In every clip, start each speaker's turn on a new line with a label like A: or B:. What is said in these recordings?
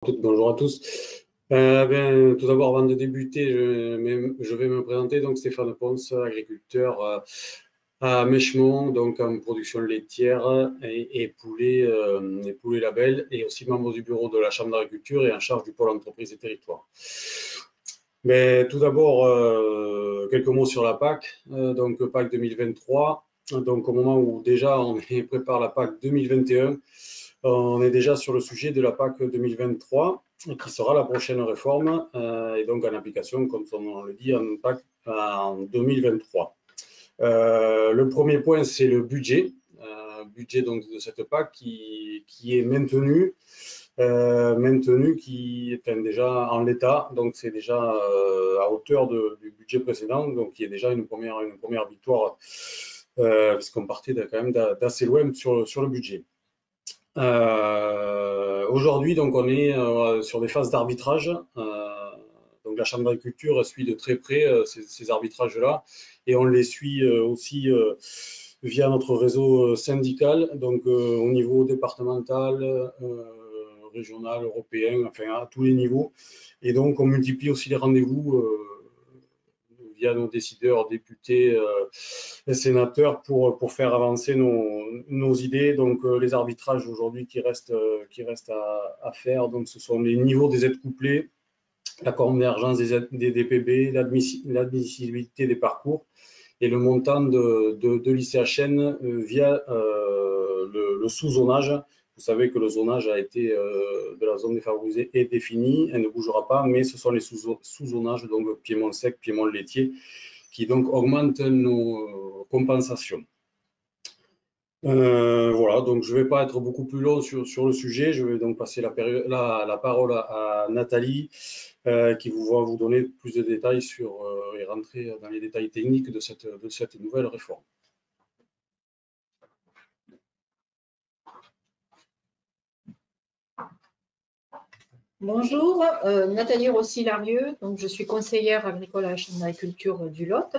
A: Bonjour à tous. Tout d'abord, avant de débuter, je vais me présenter. Donc, Stéphane Ponce, agriculteur à Mèchemont, donc en production laitière et poulet label, et aussi membre du bureau de la Chambre d'agriculture et en charge du pôle entreprise et territoire. Mais tout d'abord, quelques mots sur la PAC. Donc, PAC 2023. Donc, au moment où déjà on prépare la PAC 2021, on est déjà sur le sujet de la PAC 2023, qui sera la prochaine réforme, et donc en application, comme on le dit, en PAC en 2023. Le premier point, c'est le budget. Budget donc de cette PAC qui est maintenu, qui est déjà en l'état, donc c'est déjà à hauteur du budget précédent, donc qui est déjà une première victoire, puisqu'on partait quand même d'assez loin sur le budget. Aujourd'hui, donc, on est sur des phases d'arbitrage. Donc, la Chambre d'agriculture suit de très près ces arbitrages-là, et on les suit aussi via notre réseau syndical, donc au niveau départemental, régional, européen, enfin à tous les niveaux. Et donc, on multiplie aussi les rendez-vous via nos décideurs, députés, les sénateurs pour faire avancer nos idées. Donc, les arbitrages aujourd'hui qui restent à faire, donc, ce sont les niveaux des aides couplées, la convergence des DPB, l'admissibilité des parcours et le montant de l'ICHN via le sous-zonage. Vous savez que le zonage a été de la zone défavorisée est défini, elle ne bougera pas, mais ce sont les sous-zonages, donc piémont sec, piémont laitier, qui donc augmentent nos compensations. Voilà, donc je ne vais pas être beaucoup plus long sur le sujet. Je vais donc passer la parole à Nathalie, qui va vous donner plus de détails et rentrer dans les détails techniques de cette nouvelle réforme.
B: Bonjour, Nathalie Rossi-Larieux, donc je suis conseillère agricole à la Chambre d'agriculture du Lot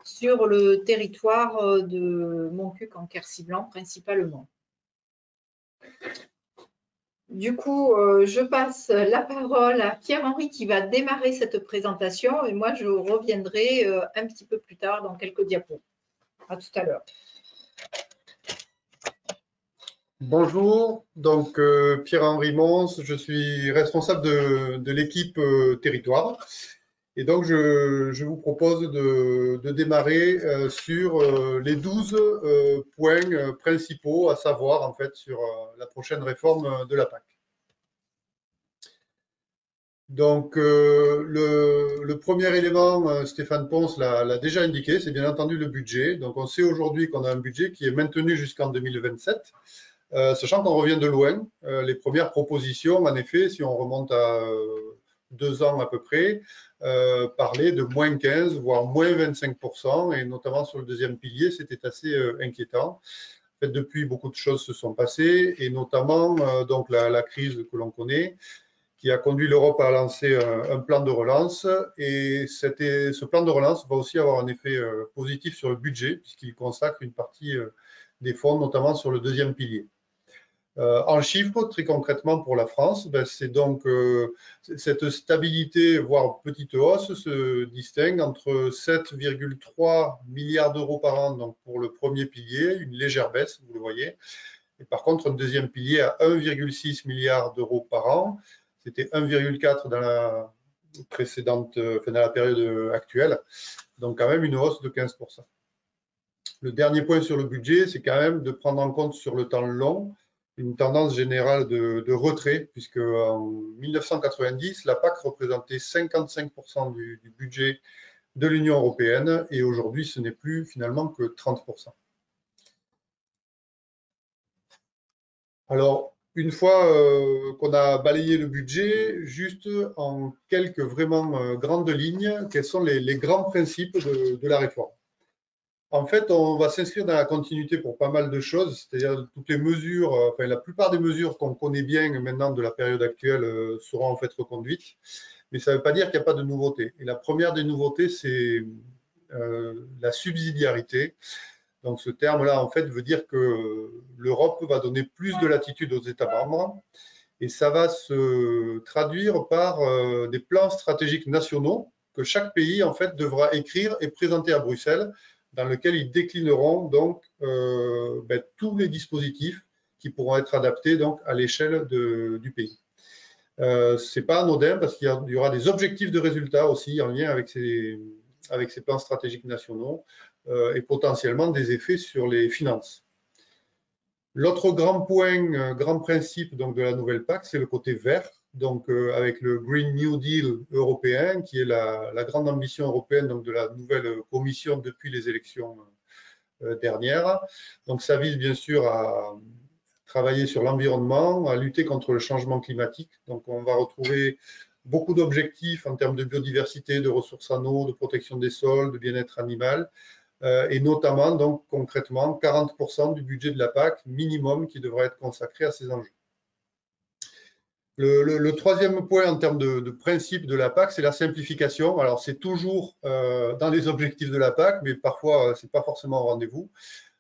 B: sur le territoire de Montcuq en Quercy-Blanc principalement. Du coup, je passe la parole à Pierre-Henri qui va démarrer cette présentation et moi je reviendrai un petit peu plus tard dans quelques diapos. À tout à l'heure.
C: Bonjour, donc Pierre-Henri Mons, je suis responsable de l'équipe territoire et donc je vous propose de démarrer sur les 12 points principaux à savoir en fait sur la prochaine réforme de la PAC. Donc le premier élément, Stéphane Ponce l'a déjà indiqué, c'est bien entendu le budget. Donc on sait aujourd'hui qu'on a un budget qui est maintenu jusqu'en 2027. Sachant qu'on revient de loin, les premières propositions, en effet, si on remonte à 2 ans à peu près, parlaient de moins 15, voire moins 25%, et notamment sur le deuxième pilier, c'était assez inquiétant. En fait, depuis, beaucoup de choses se sont passées, et notamment donc la crise que l'on connaît, qui a conduit l'Europe à lancer un plan de relance, et ce plan de relance va aussi avoir un effet positif sur le budget, puisqu'il consacre une partie des fonds, notamment sur le deuxième pilier. En chiffres, très concrètement pour la France, c'est donc cette stabilité, voire petite hausse, se distingue entre 7,3 milliards d'euros par an donc pour le premier pilier, une légère baisse, vous le voyez, et par contre un deuxième pilier à 1,6 milliard d'euros par an, c'était 1,4 dans la précédente, dans la période actuelle, donc quand même une hausse de 15%. Le dernier point sur le budget, c'est quand même de prendre en compte sur le temps long une tendance générale de retrait, puisque en 1990, la PAC représentait 55% du budget de l'Union européenne et aujourd'hui, ce n'est plus finalement que 30%. Alors, une fois qu'on a balayé le budget, juste en quelques vraiment grandes lignes, quels sont les grands principes de la réforme? En fait, on va s'inscrire dans la continuité pour pas mal de choses, c'est-à-dire toutes les mesures, enfin la plupart des mesures qu'on connaît bien maintenant de la période actuelle seront en fait reconduites, mais ça ne veut pas dire qu'il n'y a pas de nouveautés. Et la première des nouveautés, c'est la subsidiarité. Donc ce terme-là, en fait, veut dire que l'Europe va donner plus de latitude aux États membres Et ça va se traduire par des plans stratégiques nationaux que chaque pays en fait devra écrire et présenter à Bruxelles, dans lesquels ils déclineront donc tous les dispositifs qui pourront être adaptés donc à l'échelle du pays. C'est pas anodin parce qu'il y aura des objectifs de résultats aussi en lien avec ces plans stratégiques nationaux et potentiellement des effets sur les finances. L'autre grand point, grand principe donc, de la nouvelle PAC, c'est le côté vert, donc avec le Green New Deal européen, qui est la grande ambition européenne donc, de la nouvelle commission depuis les élections dernières. Donc ça vise bien sûr à travailler sur l'environnement, à lutter contre le changement climatique. Donc on va retrouver beaucoup d'objectifs en termes de biodiversité, de ressources en eau, de protection des sols, de bien-être animal. Et notamment, donc concrètement, 40% du budget de la PAC minimum qui devra être consacré à ces enjeux. Le troisième point en termes de principe de la PAC, c'est la simplification. Alors, c'est toujours dans les objectifs de la PAC, mais parfois, ce n'est pas forcément au rendez-vous.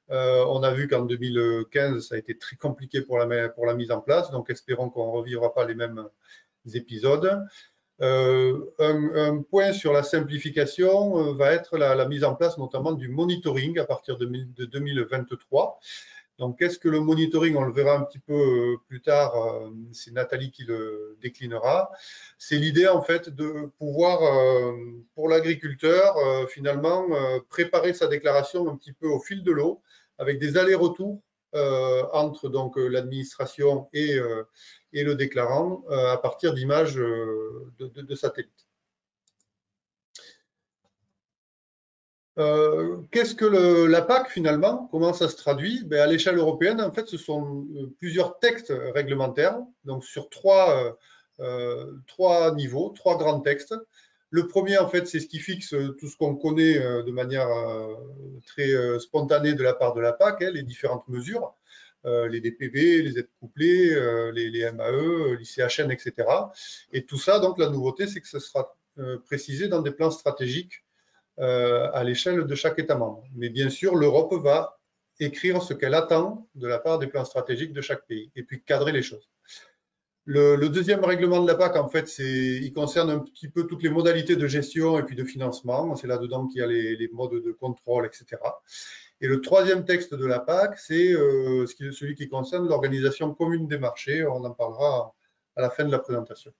C: On a vu qu'en 2015, ça a été très compliqué pour la mise en place, donc espérons qu'on ne revivra pas les mêmes épisodes. Un point sur la simplification va être la mise en place notamment du monitoring à partir de 2023. Donc, qu'est-ce que le monitoring? On le verra un petit peu plus tard, c'est Nathalie qui le déclinera. C'est l'idée en fait de pouvoir, pour l'agriculteur, finalement, préparer sa déclaration un petit peu au fil de l'eau, avec des allers-retours entre donc l'administration et le déclarant à partir d'images de satellites. Qu'est-ce que la PAC finalement? Comment ça se traduit? À l'échelle européenne, en fait, ce sont plusieurs textes réglementaires, donc sur trois niveaux, trois grands textes. Le premier, en fait, c'est ce qui fixe tout ce qu'on connaît de manière très spontanée de la part de la PAC, les différentes mesures. Les DPV, les aides couplées, les MAE, l'ICHN, etc. Et tout ça, donc la nouveauté, c'est que ce sera précisé dans des plans stratégiques à l'échelle de chaque État membre. Mais bien sûr, l'Europe va écrire ce qu'elle attend de la part des plans stratégiques de chaque pays et puis cadrer les choses. Le deuxième règlement de la PAC, en fait, il concerne un petit peu toutes les modalités de gestion et puis de financement. C'est là-dedans qu'il y a les modes de contrôle, etc. Et le troisième texte de la PAC, c'est celui qui concerne l'organisation commune des marchés. On en parlera à la fin de la présentation.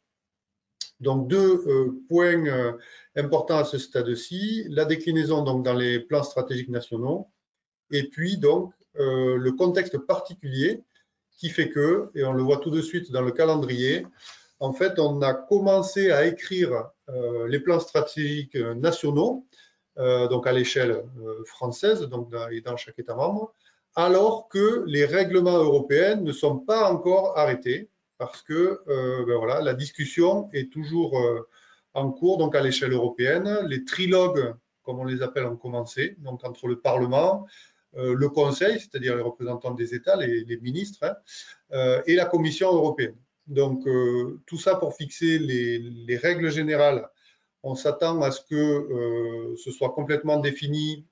C: Donc, deux points importants à ce stade-ci, la déclinaison donc, dans les plans stratégiques nationaux et puis donc le contexte particulier qui fait que, et on le voit tout de suite dans le calendrier, en fait, on a commencé à écrire les plans stratégiques nationaux, donc à l'échelle française et dans chaque État membre, alors que les règlements européens ne sont pas encore arrêtés parce que voilà, la discussion est toujours en cours donc à l'échelle européenne. Les trilogues, comme on les appelle, ont commencé, donc entre le Parlement, le Conseil, c'est-à-dire les représentants des États, les ministres, et la Commission européenne. Donc tout ça pour fixer les règles générales. On s'attend à ce que ce soit complètement défini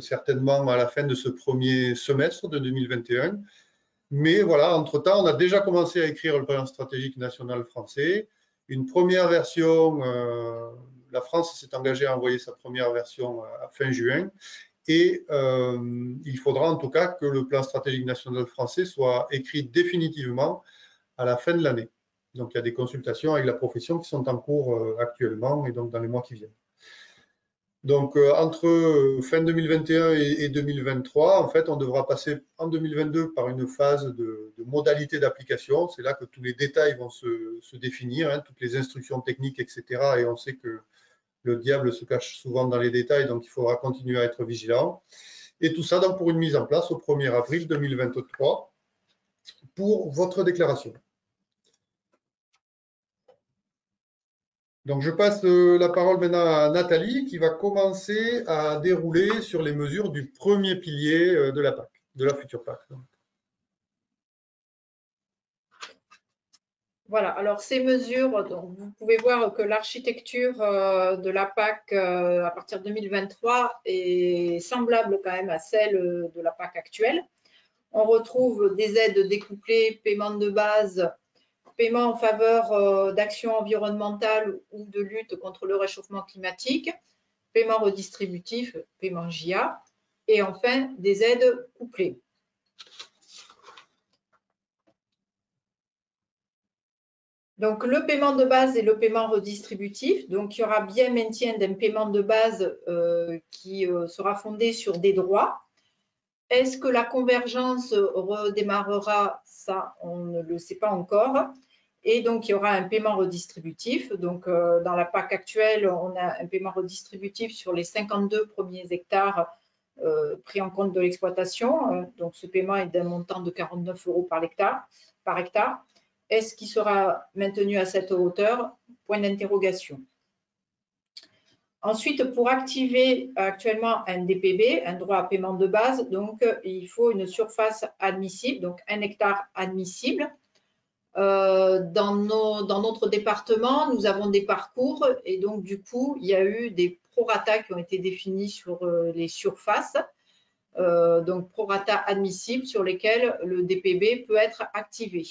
C: certainement à la fin de ce premier semestre de 2021. Mais voilà, entre-temps, on a déjà commencé à écrire le plan stratégique national français. Une première version, la France s'est engagée à envoyer sa première version à fin juin. Et il faudra en tout cas que le plan stratégique national français soit écrit définitivement à la fin de l'année. Donc il y a des consultations avec la profession qui sont en cours actuellement et donc dans les mois qui viennent. Donc, entre fin 2021 et 2023, en fait, on devra passer en 2022 par une phase de modalité d'application. C'est là que tous les détails vont se définir, toutes les instructions techniques, etc. Et on sait que le diable se cache souvent dans les détails, donc il faudra continuer à être vigilant. Et tout ça donc pour une mise en place au 1er avril 2023 pour votre déclaration. Donc, je passe la parole maintenant à Nathalie qui va commencer à dérouler sur les mesures du premier pilier de la PAC, de la future PAC.
B: Voilà, alors ces mesures, donc, vous pouvez voir que l'architecture de la PAC à partir de 2023 est semblable quand même à celle de la PAC actuelle. On retrouve des aides découplées, paiement de base, paiement en faveur d'actions environnementales ou de lutte contre le réchauffement climatique, paiement redistributif, paiement JA, et enfin des aides couplées. Donc, le paiement de base et le paiement redistributif. Donc, il y aura bien maintien d'un paiement de base qui sera fondé sur des droits. Est-ce que la convergence redémarrera? Ça, on ne le sait pas encore. Et donc, il y aura un paiement redistributif. Donc, dans la PAC actuelle, on a un paiement redistributif sur les 52 premiers hectares pris en compte de l'exploitation. Donc, ce paiement est d'un montant de 49 € par hectare. Est-ce qu'il sera maintenu à cette hauteur? Point d'interrogation. Ensuite, pour activer actuellement un DPB, un droit à paiement de base, donc il faut une surface admissible, donc 1 hectare admissible. Dans notre département, nous avons des parcours et donc du coup, il y a eu des prorata qui ont été définis sur les surfaces, donc prorata admissibles sur lesquels le DPB peut être activé.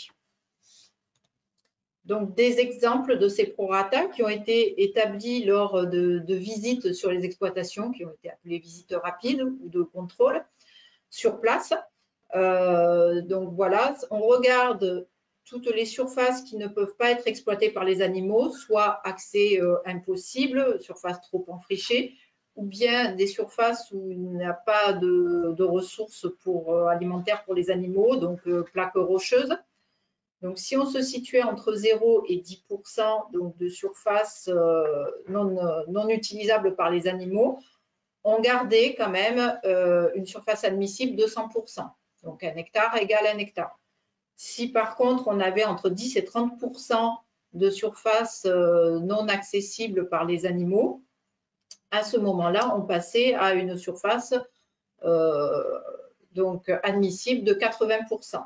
B: Donc, des exemples de ces prorata qui ont été établis lors de visites sur les exploitations, qui ont été appelées visites rapides ou de contrôle sur place. Donc, voilà, on regarde toutes les surfaces qui ne peuvent pas être exploitées par les animaux, soit accès impossible, surface trop enfrichée, ou bien des surfaces où il n'y a pas de ressources alimentaires pour les animaux, donc plaques rocheuses. Donc, si on se situait entre 0 et 10% donc, de surface non utilisable par les animaux, on gardait quand même une surface admissible de 100%. Donc, 1 hectare égale 1 hectare. Si par contre, on avait entre 10 et 30% de surface non accessible par les animaux, à ce moment-là, on passait à une surface donc admissible de 80%.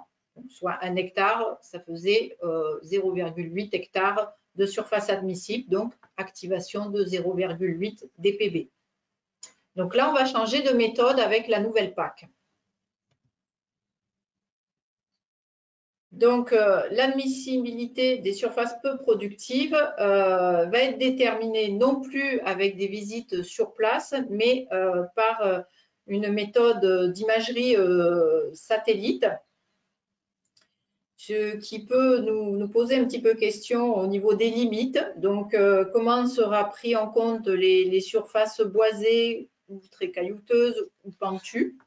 B: Soit 1 hectare, ça faisait 0,8 hectares de surface admissible, donc activation de 0,8 DPB. Donc là, on va changer de méthode avec la nouvelle PAC. Donc, l'admissibilité des surfaces peu productives va être déterminée non plus avec des visites sur place, mais par une méthode d'imagerie satellite, ce qui peut nous poser un petit peu question au niveau des limites. Donc, comment sera pris en compte les surfaces boisées ou très caillouteuses ou pentues?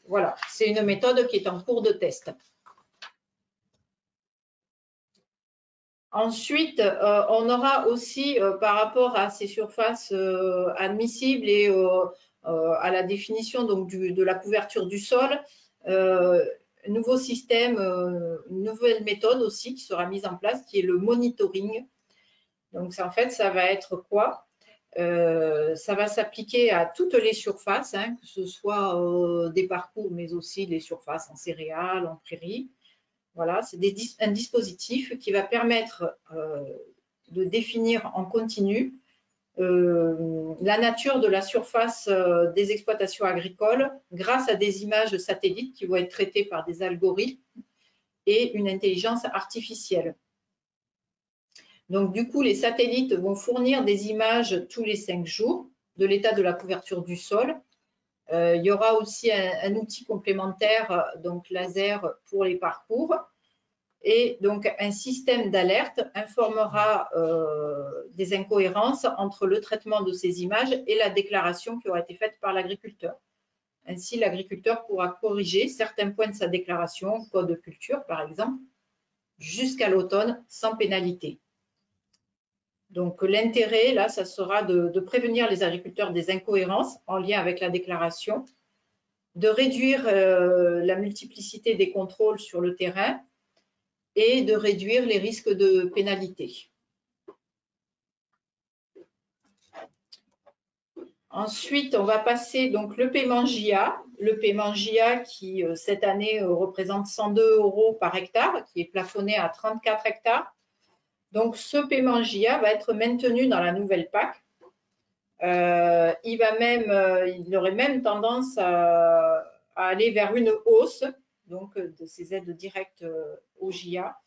B: Voilà, c'est une méthode qui est en cours de test. Ensuite, on aura aussi, par rapport à ces surfaces admissibles et à la définition donc, de la couverture du sol, un nouveau système, une nouvelle méthode aussi qui sera mise en place, qui est le monitoring. Donc, en fait, ça va être quoi? Ça va s'appliquer à toutes les surfaces, hein, que ce soit des parcours, mais aussi les surfaces en céréales, en prairies. Voilà, c'est un dispositif qui va permettre de définir en continu la nature de la surface des exploitations agricoles grâce à des images satellites qui vont être traitées par des algorithmes et une intelligence artificielle. Donc, du coup, les satellites vont fournir des images tous les 5 jours de l'état de la couverture du sol. Il y aura aussi un outil complémentaire, donc laser pour les parcours. Et donc, un système d'alerte informera des incohérences entre le traitement de ces images et la déclaration qui aura été faite par l'agriculteur. Ainsi, l'agriculteur pourra corriger certains points de sa déclaration, code de culture par exemple, jusqu'à l'automne sans pénalité. Donc, l'intérêt, là, ça sera de prévenir les agriculteurs des incohérences en lien avec la déclaration, de réduire la multiplicité des contrôles sur le terrain, et de réduire les risques de pénalité. Ensuite, on va passer donc le paiement JA. Le paiement JA qui, cette année, représente 102 € par hectare, qui est plafonné à 34 hectares. Donc, ce paiement JA va être maintenu dans la nouvelle PAC. Il aurait même tendance à aller vers une hausse donc de ces aides directes au JA.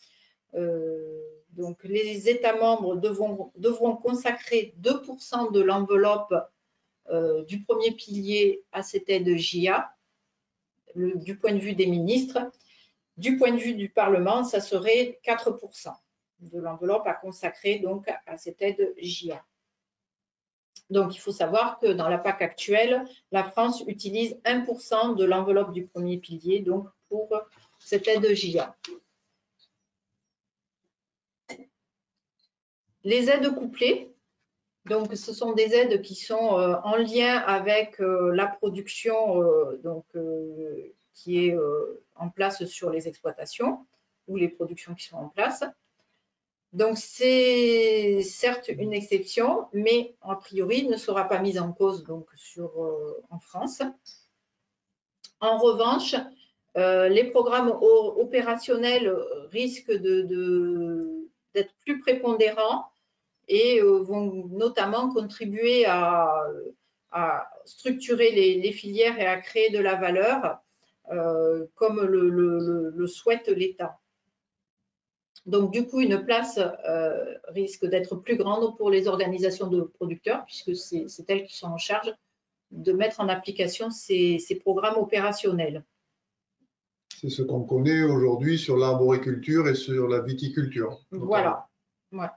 B: Donc les États membres devront consacrer 2% de l'enveloppe du premier pilier à cette aide JA, du point de vue des ministres. Du point de vue du Parlement, ça serait 4% de l'enveloppe à consacrer donc à cette aide JA. Donc, il faut savoir que dans la PAC actuelle, la France utilise 1% de l'enveloppe du premier pilier donc pour cette aide JA. Les aides couplées, donc ce sont des aides qui sont en lien avec la production qui est en place sur les exploitations ou les productions qui sont en place. Donc, c'est certes une exception, mais a priori ne sera pas mise en cause donc, en France. En revanche, les programmes opérationnels risquent d'être plus prépondérants et vont notamment contribuer à structurer les filières et à créer de la valeur, comme le souhaite l'État. Donc, du coup, une place risque d'être plus grande pour les organisations de producteurs, puisque c'est elles qui sont en charge de mettre en application ces programmes opérationnels.
C: C'est ce qu'on connaît aujourd'hui sur l'arboriculture et sur la viticulture.
B: Voilà. Ouais.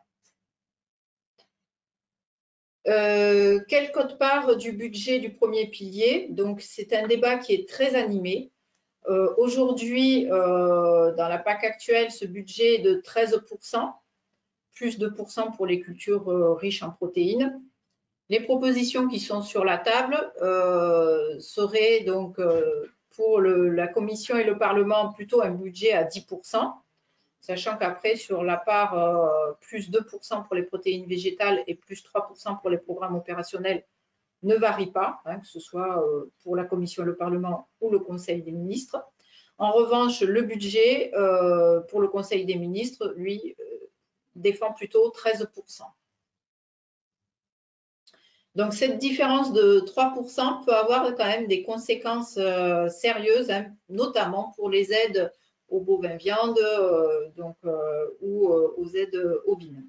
B: Quelle quote-part du budget du premier pilier? Donc, c'est un débat qui est très animé. Aujourd'hui, dans la PAC actuelle, ce budget est de 13%, plus 2% pour les cultures riches en protéines. Les propositions qui sont sur la table seraient donc pour la Commission et le Parlement plutôt un budget à 10%, sachant qu'après, sur la part plus 2% pour les protéines végétales et plus 3% pour les programmes opérationnels, ne varie pas, que ce soit pour la Commission, le Parlement ou le Conseil des ministres. En revanche, le budget pour le Conseil des ministres, lui, défend plutôt 13%. Donc, cette différence de 3% peut avoir quand même des conséquences sérieuses, notamment pour les aides aux bovins viande ou aux aides ovines.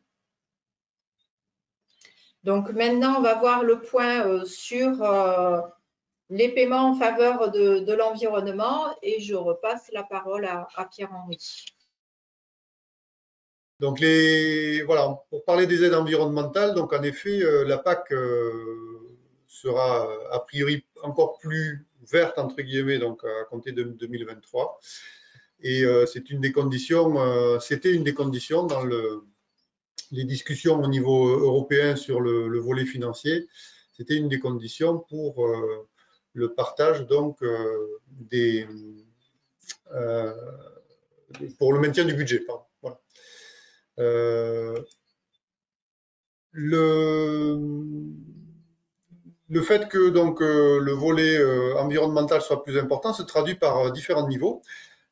B: Donc maintenant, on va voir le point sur les paiements en faveur de l'environnement et je repasse la parole à Pierre-Henri.
C: Donc voilà, pour parler des aides environnementales, donc en effet, la PAC sera a priori encore plus verte entre guillemets, donc à compter de 2023. Et c'est une des conditions, c'était une des conditions dans les discussions au niveau européen sur le volet financier. C'était une des conditions pour le partage donc pour le maintien du budget. Pardon. Voilà. Le fait que donc le volet environnemental soit plus important se traduit par différents niveaux.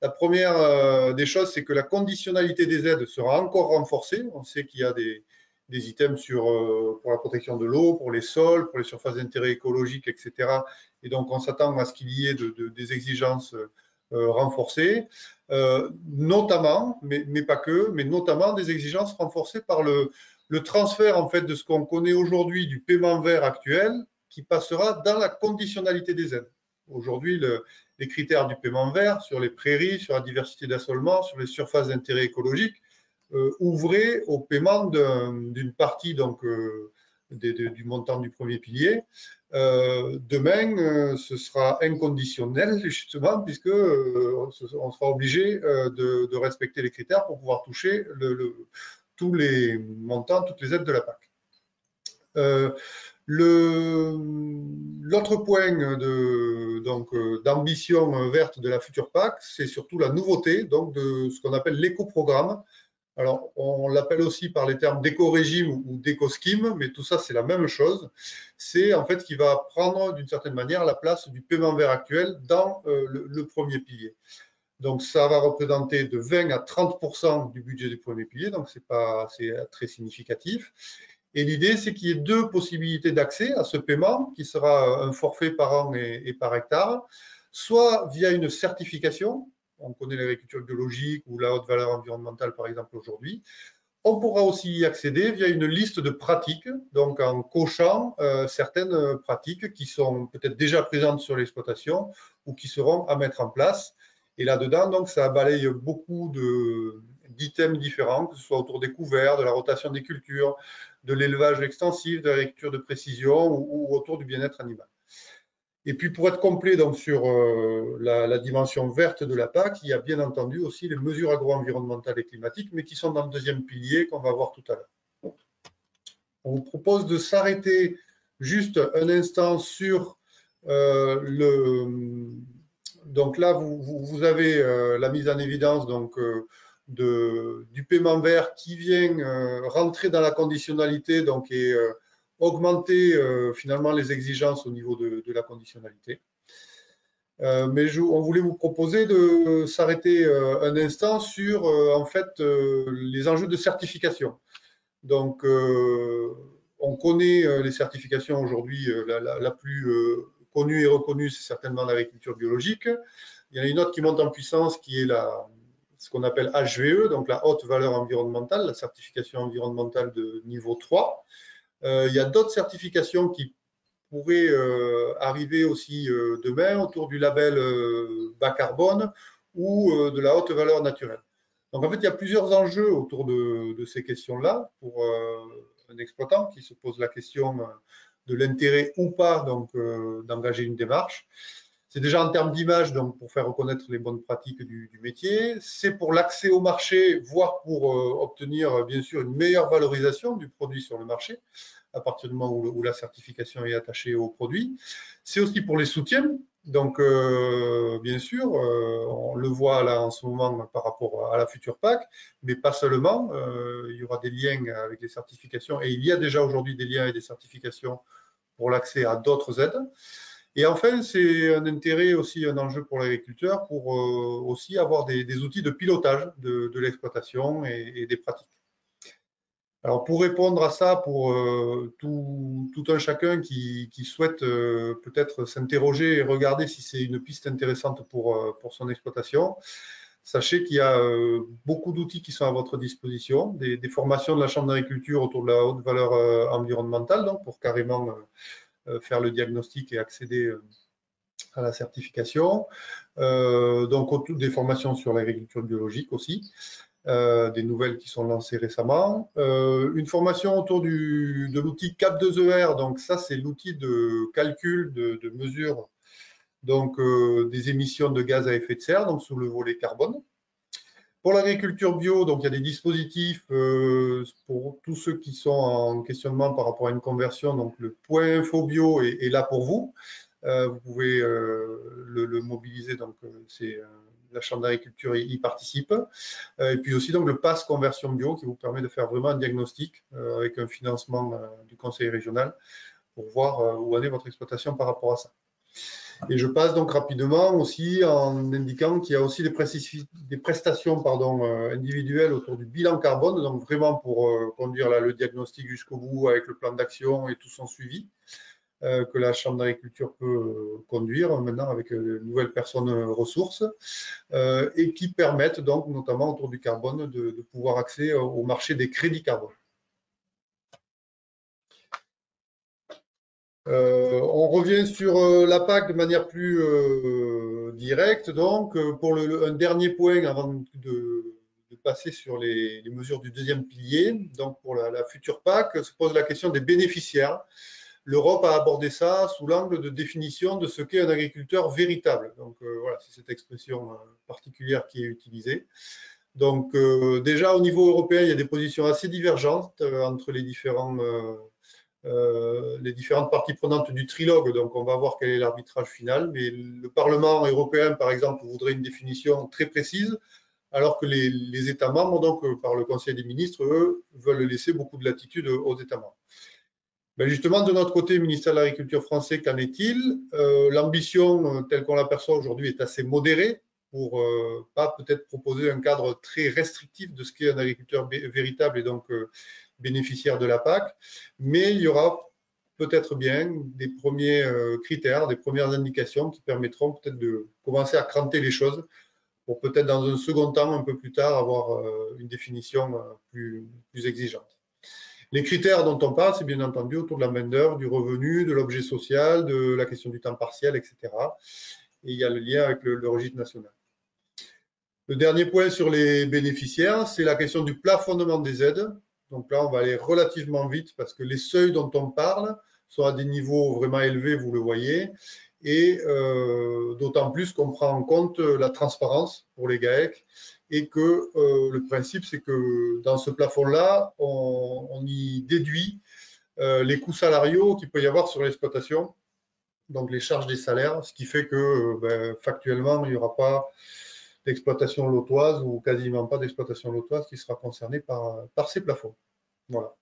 C: La première des choses, c'est que la conditionnalité des aides sera encore renforcée. On sait qu'il y a des items pour la protection de l'eau, pour les sols, pour les surfaces d'intérêt écologique, etc. Et donc, on s'attend à ce qu'il y ait des exigences renforcées, notamment, mais pas que, mais notamment des exigences renforcées par le transfert en fait de ce qu'on connaît aujourd'hui du paiement vert actuel qui passera dans la conditionnalité des aides. Aujourd'hui, les critères du paiement vert sur les prairies, sur la diversité d'assolement, sur les surfaces d'intérêt écologique, ouvraient au paiement d'une partie donc, du montant du premier pilier. Demain, ce sera inconditionnel, justement, puisque on sera obligé de respecter les critères pour pouvoir toucher tous les montants, toutes les aides de la PAC. L'autre point d'ambition verte de la future PAC, c'est surtout la nouveauté donc, de ce qu'on appelle l'éco-programme. Alors, on l'appelle aussi par les termes d'éco-régime ou d'éco-scheme, mais tout ça, c'est la même chose. C'est en fait ce qui va prendre d'une certaine manière la place du paiement vert actuel dans le premier pilier. Donc, ça va représenter de 20 à 30% du budget du premier pilier, donc c'est très significatif. Et l'idée, c'est qu'il y ait deux possibilités d'accès à ce paiement, qui sera un forfait par an et par hectare, soit via une certification on connaît l'agriculture biologique ou la haute valeur environnementale, par exemple, aujourd'hui. On pourra aussi y accéder via une liste de pratiques, donc en cochant certaines pratiques qui sont peut-être déjà présentes sur l'exploitation ou qui seront à mettre en place. Et là-dedans, donc, ça balaye beaucoup d'items différents, que ce soit autour des couverts, de la rotation des cultures, de l'élevage extensif, de l'agriculture de précision ou autour du bien-être animal. Et puis pour être complet donc, sur la dimension verte de la PAC, il y a bien entendu aussi les mesures agro-environnementales et climatiques, mais qui sont dans le deuxième pilier qu'on va voir tout à l'heure. On vous propose de s'arrêter juste un instant sur donc là, vous avez la mise en évidence donc, du paiement vert qui vient rentrer dans la conditionnalité donc, et augmenter finalement les exigences au niveau de la conditionnalité. Mais on voulait vous proposer de s'arrêter un instant sur en fait les enjeux de certification. Donc, on connaît les certifications aujourd'hui, la plus connue et reconnue, c'est certainement l'agriculture biologique. Il y en a une autre qui monte en puissance qui est ce qu'on appelle HVE, donc la haute valeur environnementale, la certification environnementale de niveau 3. Il y a d'autres certifications qui pourraient arriver aussi demain autour du label bas carbone ou de la haute valeur naturelle. Donc en fait, il y a plusieurs enjeux autour de ces questions-là pour un exploitant qui se pose la question de l'intérêt ou pas d'engager une démarche. C'est déjà en termes d'image, donc pour faire reconnaître les bonnes pratiques du métier. C'est pour l'accès au marché, voire pour obtenir bien sûr une meilleure valorisation du produit sur le marché, à partir du moment où la certification est attachée au produit. C'est aussi pour les soutiens. Donc, bien sûr, on le voit là en ce moment par rapport à la future PAC, mais pas seulement. Il y aura des liens avec les certifications et il y a déjà aujourd'hui des liens et des certifications pour l'accès à d'autres aides. Et enfin, c'est un intérêt aussi, un enjeu pour l'agriculteur pour aussi avoir des outils de pilotage de l'exploitation et des pratiques. Alors, pour répondre à ça, pour tout un chacun qui souhaite peut-être s'interroger et regarder si c'est une piste intéressante pour son exploitation, sachez qu'il y a beaucoup d'outils qui sont à votre disposition, des formations de la Chambre d'agriculture autour de la haute valeur environnementale, donc pour carrément faire le diagnostic et accéder à la certification. Donc, des formations sur l'agriculture biologique aussi. Des nouvelles qui sont lancées récemment. Une formation autour de l'outil CAP2ER, donc ça c'est l'outil de calcul, de mesure donc, des émissions de gaz à effet de serre, donc sous le volet carbone. Pour l'agriculture bio, donc il y a des dispositifs pour tous ceux qui sont en questionnement par rapport à une conversion, donc le point info bio est là pour vous. Vous pouvez le mobiliser, donc c'est la Chambre d'agriculture y participe. Et puis aussi donc le pass conversion bio qui vous permet de faire vraiment un diagnostic avec un financement du conseil régional pour voir où en est votre exploitation par rapport à ça. Et je passe donc rapidement aussi en indiquant qu'il y a aussi des prestations individuelles autour du bilan carbone, donc vraiment pour conduire le diagnostic jusqu'au bout avec le plan d'action et tout son suivi. Que la Chambre d'agriculture peut conduire maintenant avec de nouvelles personnes ressources et qui permettent donc notamment autour du carbone de pouvoir accéder au marché des crédits carbone. On revient sur la PAC de manière plus directe. Donc, pour un dernier point avant de passer sur les mesures du deuxième pilier, donc pour la future PAC, se pose la question des bénéficiaires. L'Europe a abordé ça sous l'angle de définition de ce qu'est un agriculteur véritable. Donc voilà, c'est cette expression particulière qui est utilisée. Donc déjà au niveau européen, il y a des positions assez divergentes entre les différentes parties prenantes du trilogue. Donc on va voir quel est l'arbitrage final. Mais le Parlement européen, par exemple, voudrait une définition très précise, alors que les États membres, donc par le Conseil des ministres, eux, veulent laisser beaucoup de latitude aux États membres. Ben justement, de notre côté, ministère de l'Agriculture français, qu'en est-il? L'ambition, telle qu'on l'aperçoit aujourd'hui, est assez modérée pour pas peut-être proposer un cadre très restrictif de ce qu'est un agriculteur véritable et donc bénéficiaire de la PAC. Mais il y aura peut-être bien des premiers critères, des premières indications qui permettront peut-être de commencer à cranter les choses pour peut-être dans un second temps, un peu plus tard, avoir une définition plus exigeante. Les critères dont on parle, c'est bien entendu autour de la main-d'œuvre, du revenu, de l'objet social, de la question du temps partiel, etc. Et il y a le lien avec le registre national. Le dernier point sur les bénéficiaires, c'est la question du plafonnement des aides. Donc là, on va aller relativement vite parce que les seuils dont on parle sont à des niveaux vraiment élevés, vous le voyez, et d'autant plus qu'on prend en compte la transparence pour les GAEC et que le principe, c'est que dans ce plafond-là, on y déduit les coûts salariaux qu'il peut y avoir sur l'exploitation, donc les charges des salaires, ce qui fait que factuellement, il n'y aura pas d'exploitation lotoise ou quasiment pas d'exploitation lotoise qui sera concernée par ces plafonds. Voilà.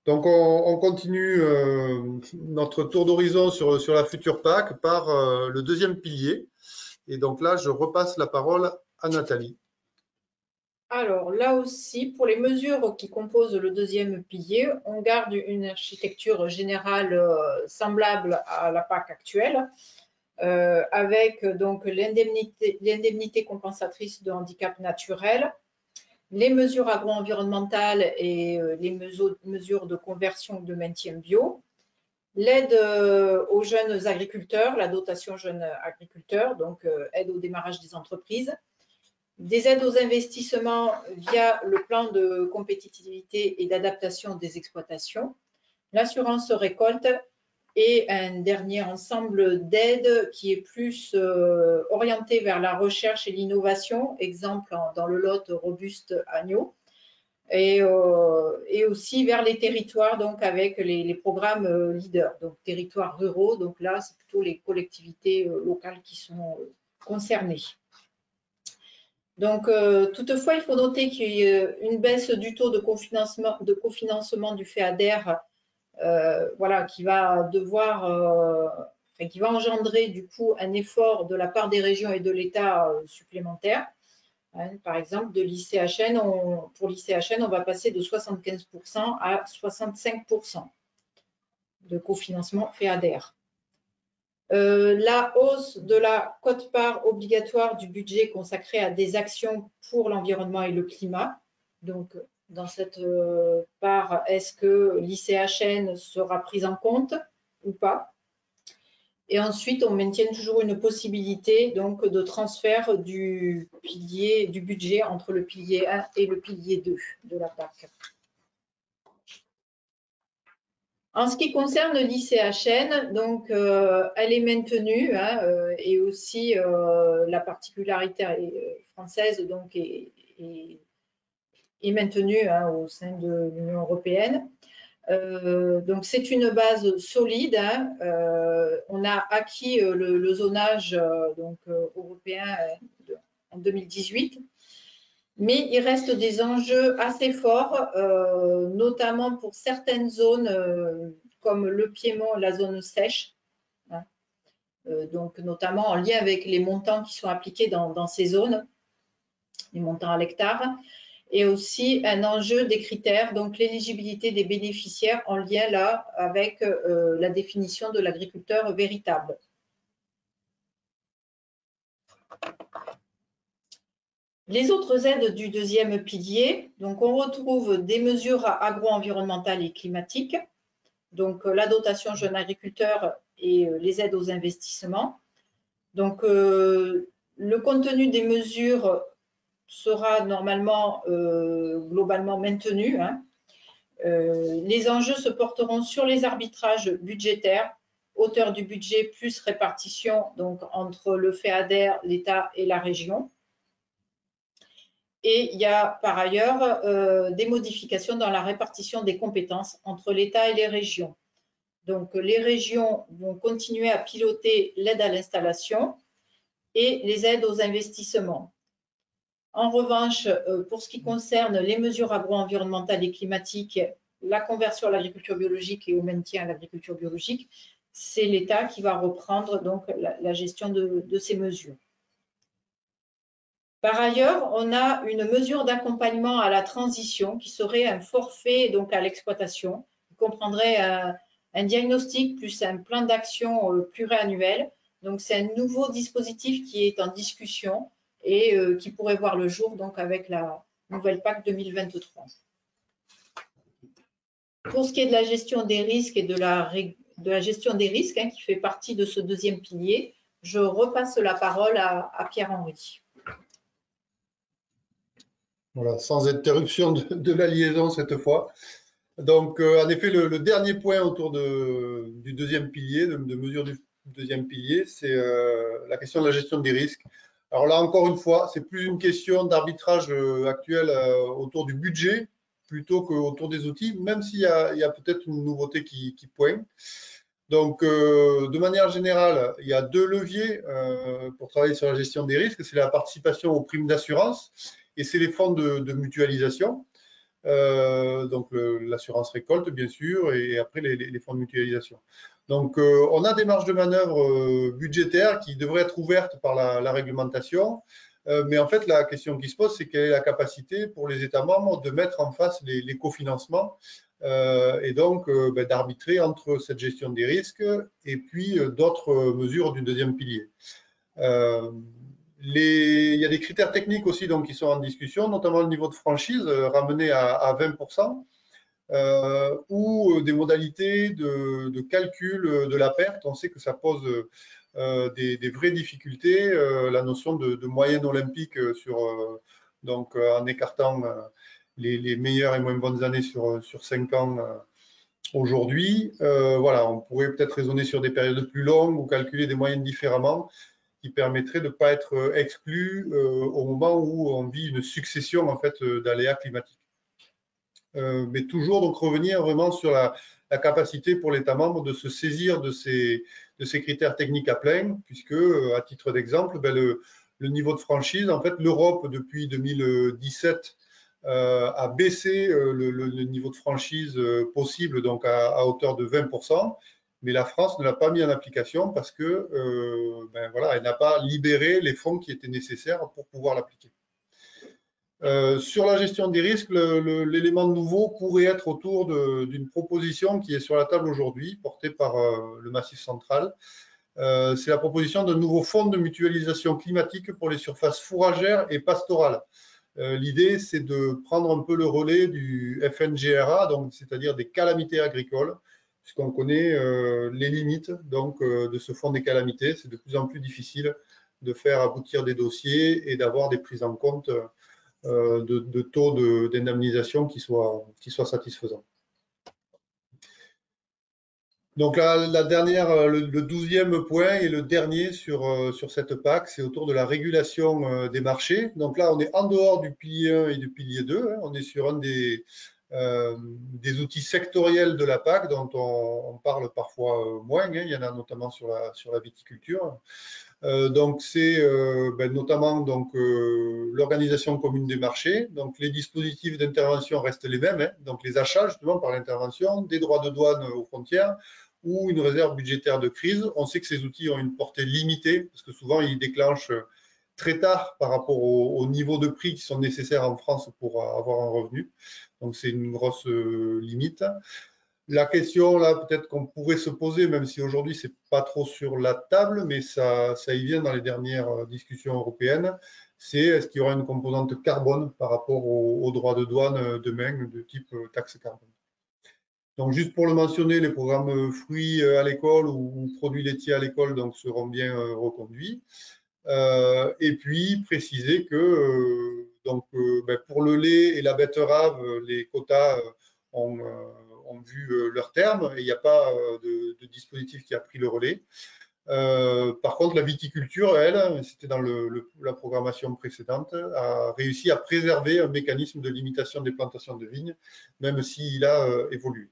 C: Donc on continue notre tour d'horizon sur la future PAC par le deuxième pilier. Et donc là, je repasse la parole à Nathalie.
B: Alors là aussi, pour les mesures qui composent le deuxième pilier, on garde une architecture générale semblable à la PAC actuelle, avec donc l'indemnité compensatrice de handicap naturel, les mesures agro-environnementales et les mesures de conversion ou de maintien bio, l'aide aux jeunes agriculteurs, la dotation jeunes agriculteurs, donc aide au démarrage des entreprises, des aides aux investissements via le plan de compétitivité et d'adaptation des exploitations, l'assurance récolte et un dernier ensemble d'aides qui est plus orienté vers la recherche et l'innovation, exemple dans le Lot robuste agneau, et aussi vers les territoires, donc avec les programmes leaders, donc territoires ruraux, donc là c'est plutôt les collectivités locales qui sont concernées. Donc, toutefois, il faut noter qu'il y a une baisse du taux de cofinancement du FEADER, voilà, qui va qui va engendrer du coup un effort de la part des régions et de l'État supplémentaire. Hein, par exemple, pour l'ICHN, on va passer de 75% à 65% de cofinancement FEADER. La hausse de la quote-part obligatoire du budget consacré à des actions pour l'environnement et le climat. Donc, dans cette part, est-ce que l'ICHN sera prise en compte ou pas? Et ensuite, on maintient toujours une possibilité donc, de transfert du budget entre le pilier 1 et le pilier 2 de la PAC. En ce qui concerne l'ICHN, donc elle est maintenue hein, et aussi la particularité française donc est maintenue hein, au sein de l'Union européenne. Donc c'est une base solide. Hein, on a acquis le zonage donc, européen en 2018. Mais il reste des enjeux assez forts, notamment pour certaines zones comme le Piémont, la zone sèche, hein, donc notamment en lien avec les montants qui sont appliqués dans ces zones, les montants à l'hectare, et aussi un enjeu des critères, donc l'éligibilité des bénéficiaires en lien là avec la définition de l'agriculteur véritable. Les autres aides du deuxième pilier, donc on retrouve des mesures agro-environnementales et climatiques, donc la dotation jeunes agriculteurs et les aides aux investissements. Donc le contenu des mesures sera normalement globalement maintenu. Hein. Les enjeux se porteront sur les arbitrages budgétaires, hauteur du budget plus répartition donc entre le FEADER, l'État et la région. Et il y a par ailleurs des modifications dans la répartition des compétences entre l'État et les régions. Donc, les régions vont continuer à piloter l'aide à l'installation et les aides aux investissements. En revanche, pour ce qui concerne les mesures agro-environnementales et climatiques, la conversion à l'agriculture biologique et au maintien à l'agriculture biologique, c'est l'État qui va reprendre donc la gestion de ces mesures. Par ailleurs, on a une mesure d'accompagnement à la transition qui serait un forfait donc à l'exploitation, qui comprendrait un diagnostic plus un plan d'action pluriannuel. Donc, c'est un nouveau dispositif qui est en discussion, et qui pourrait voir le jour donc avec la nouvelle PAC 2023. Pour ce qui est de la gestion des risques et de la gestion des risques, hein, qui fait partie de ce deuxième pilier, je repasse la parole à Pierre-Henri.
C: Voilà, sans interruption de la liaison cette fois. Donc, en effet, le dernier point autour du deuxième pilier, de mesure du deuxième pilier, c'est la question de la gestion des risques. Alors là, encore une fois, c'est plus une question d'arbitrage actuel autour du budget plutôt qu'autour des outils, même s'il y a peut-être une nouveauté qui pointe. Donc, de manière générale, il y a deux leviers pour travailler sur la gestion des risques. C'est la participation aux primes d'assurance et c'est les fonds de mutualisation. Donc l'assurance récolte, bien sûr, et après les fonds de mutualisation. Donc, on a des marges de manœuvre budgétaires qui devraient être ouvertes par la réglementation. Mais en fait, la question qui se pose, c'est quelle est la capacité pour les États membres de mettre en face les cofinancements et donc d'arbitrer entre cette gestion des risques et puis d'autres mesures du deuxième pilier. Il y a des critères techniques aussi donc, qui sont en discussion, notamment le niveau de franchise ramené à 20%, ou des modalités de calcul de la perte. On sait que ça pose des vraies difficultés, la notion de moyenne olympique donc, en écartant les meilleures et moins bonnes années sur 5 ans aujourd'hui. Voilà, on pourrait peut-être raisonner sur des périodes plus longues ou calculer des moyennes différemment, qui permettrait de ne pas être exclu au moment où on vit une succession en fait, d'aléas climatiques. Mais toujours donc revenir vraiment sur la capacité pour l'État membre de se saisir de ces critères techniques à plein, puisque, à titre d'exemple, le niveau de franchise, en fait, l'Europe, depuis 2017, a baissé le niveau de franchise possible donc à hauteur de 20%. Mais la France ne l'a pas mis en application parce que voilà, elle n'a pas libéré les fonds qui étaient nécessaires pour pouvoir l'appliquer. Sur la gestion des risques, l'élément nouveau pourrait être autour d'une proposition qui est sur la table aujourd'hui, portée par le Massif central. C'est la proposition d'un nouveau fonds de mutualisation climatique pour les surfaces fourragères et pastorales. L'idée, c'est de prendre un peu le relais du FNGRA, donc c'est-à-dire des calamités agricoles, puisqu'on connaît les limites donc, de ce fonds des calamités. C'est de plus en plus difficile de faire aboutir des dossiers et d'avoir des prises en compte de taux d'indemnisation qui soient satisfaisants. Donc la dernière, le 12e point et le dernier sur cette PAC, c'est autour de la régulation des marchés. Donc là, on est en dehors du pilier 1 et du pilier 2. Hein. On est sur un des outils sectoriels de la PAC dont on parle parfois moins. Hein. Il y en a notamment sur la viticulture. Donc c'est notamment l'organisation commune des marchés. Donc les dispositifs d'intervention restent les mêmes. Hein. Donc les achats justement par l'intervention, des droits de douane aux frontières ou une réserve budgétaire de crise. On sait que ces outils ont une portée limitée parce que souvent ils déclenchent très tard par rapport au niveau de prix qui sont nécessaires en France pour avoir un revenu. Donc c'est une grosse limite. La question, là, peut-être qu'on pourrait se poser, même si aujourd'hui, ce n'est pas trop sur la table, mais ça y vient dans les dernières discussions européennes, c'est est-ce qu'il y aura une composante carbone par rapport aux droits de douane demain de type taxe carbone. Donc, juste pour le mentionner, les programmes fruits à l'école ou produits laitiers à l'école seront bien reconduits. Et puis, préciser que pour le lait et la betterave, les quotas ont vu leur terme et il n'y a pas de dispositif qui a pris le relais. Par contre, la viticulture, elle, c'était dans la programmation précédente, a réussi à préserver un mécanisme de limitation des plantations de vignes, même s'il a évolué.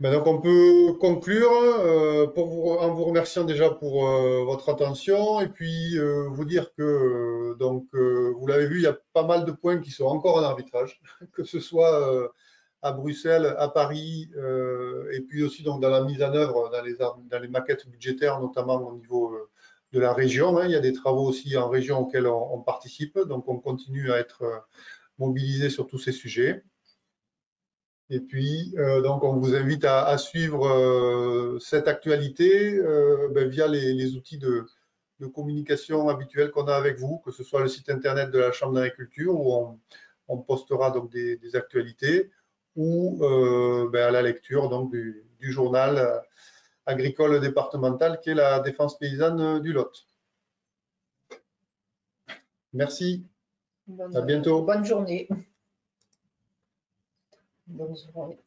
C: Donc on peut conclure en vous remerciant déjà pour votre attention et puis vous dire que vous l'avez vu, il y a pas mal de points qui sont encore en arbitrage, que ce soit à Bruxelles, à Paris et puis aussi donc dans la mise en œuvre dans les maquettes budgétaires, notamment au niveau de la région. Hein. Il y a des travaux aussi en région auxquels on participe, donc on continue à être mobilisé sur tous ces sujets. Et puis, donc, on vous invite à suivre cette actualité via les outils de communication habituels qu'on a avec vous, que ce soit le site internet de la Chambre d'agriculture où on postera donc des actualités ou à la lecture donc, du journal agricole départemental qui est la Défense paysanne du Lot. Merci, à bientôt.
B: Bonne journée. Bonne journée.